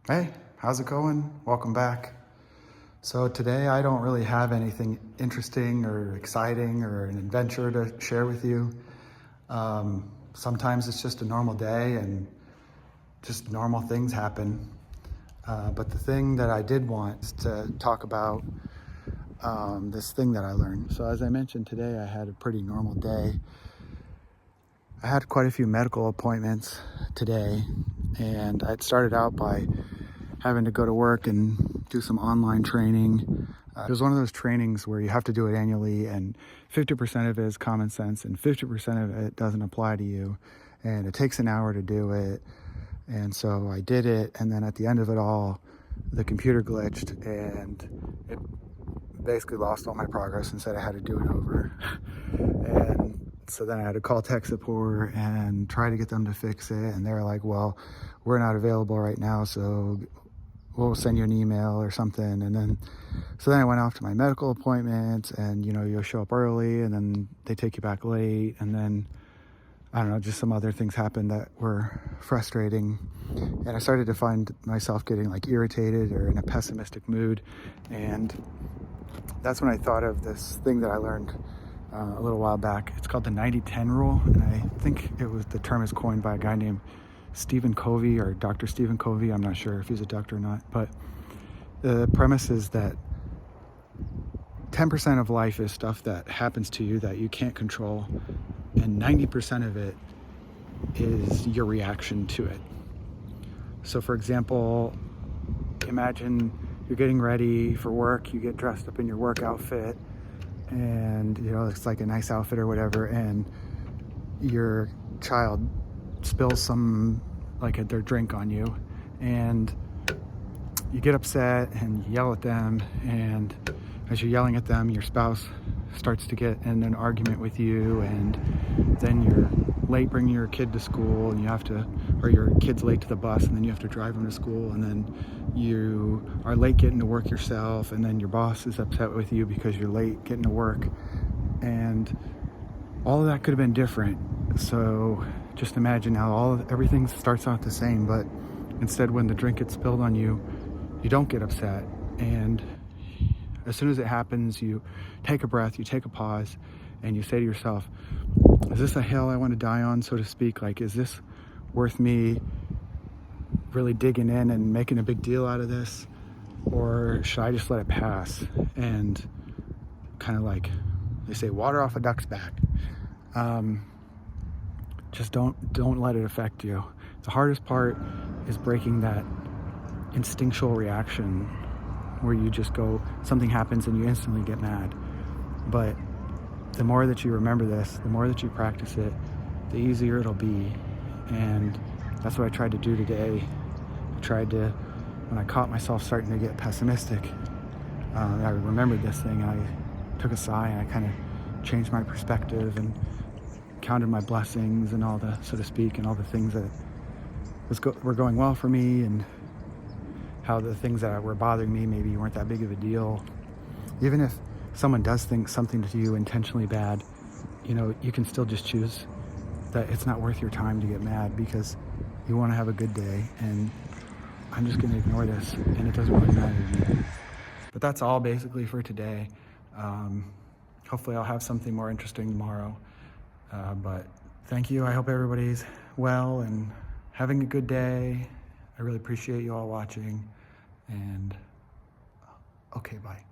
Hey, how's it going? Welcome back. So today I don't really have anything interesting or exciting or an adventure to share with you. Sometimes it's just a normal day and just normal things happen. But the thing that I did want is to talk about this thing that I learned. So as I mentioned today, I had a pretty normal day. I had quite a few medical appointments today, and I'd started out by having to go to work and do some online training. It was one of those trainings where you have to do it annually, and 50% of it is common sense and 50% of it doesn't apply to you, and it takes an hour to do it. And so I did it, and then at the end of it all, the computer glitched and it basically lost all my progress and said I had to do it over. And so then I had to call tech support and try to get them to fix it, and they were like, well, we're not available right now, so we'll send you an email or something. And then so then I went off to my medical appointment, and you'll show up early and then they take you back late, and then I don't know, just some other things happened that were frustrating, and I started to find myself getting like irritated or in a pessimistic mood. And that's when I thought of this thing that I learned a little while back. It's called the 90-10 rule, and I think the term is coined by a guy named Stephen Covey, or Dr. Stephen Covey. I'm not sure if he's a doctor or not, but the premise is that 10% of life is stuff that happens to you that you can't control, and 90% of it is your reaction to it. So for example, imagine you're getting ready for work, you get dressed up in your work outfit, and it's like a nice outfit or whatever, and your child spills their drink on you, and you get upset and you yell at them, and as you're yelling at them, your spouse starts to get in an argument with you, and then you're late bringing your kid to school, and your kid's late to the bus, and then you have to drive them to school, and then you are late getting to work yourself, and then your boss is upset with you because you're late getting to work. And all of that could have been different. So just imagine how everything starts out the same, but instead when the drink gets spilled on you, you don't get upset. And as soon as it happens, you take a breath, you take a pause, and you say to yourself, is this a hill I want to die on, so to speak? Like, is this worth me really digging in and making a big deal out of this? Or should I just let it pass? And kind of like they say, water off a duck's back. Just don't let it affect you. The hardest part is breaking that instinctual reaction where you just something happens and you instantly get mad. But the more that you remember this, the more that you practice it, the easier it'll be. And that's what I tried to do today. When I caught myself starting to get pessimistic, I remembered this thing, and I took a sigh, and I kind of changed my perspective and counted my blessings and all the, so to speak, and all the things that were going well for me, and how the things that were bothering me maybe weren't that big of a deal. Even if someone does think something to you intentionally bad, you can still just choose that it's not worth your time to get mad, because you want to have a good day, and I'm just going to ignore this, and it doesn't really matter to me. But that's all basically for today. Hopefully I'll have something more interesting tomorrow. But thank you. I hope everybody's well and having a good day. I really appreciate you all watching, and okay, bye.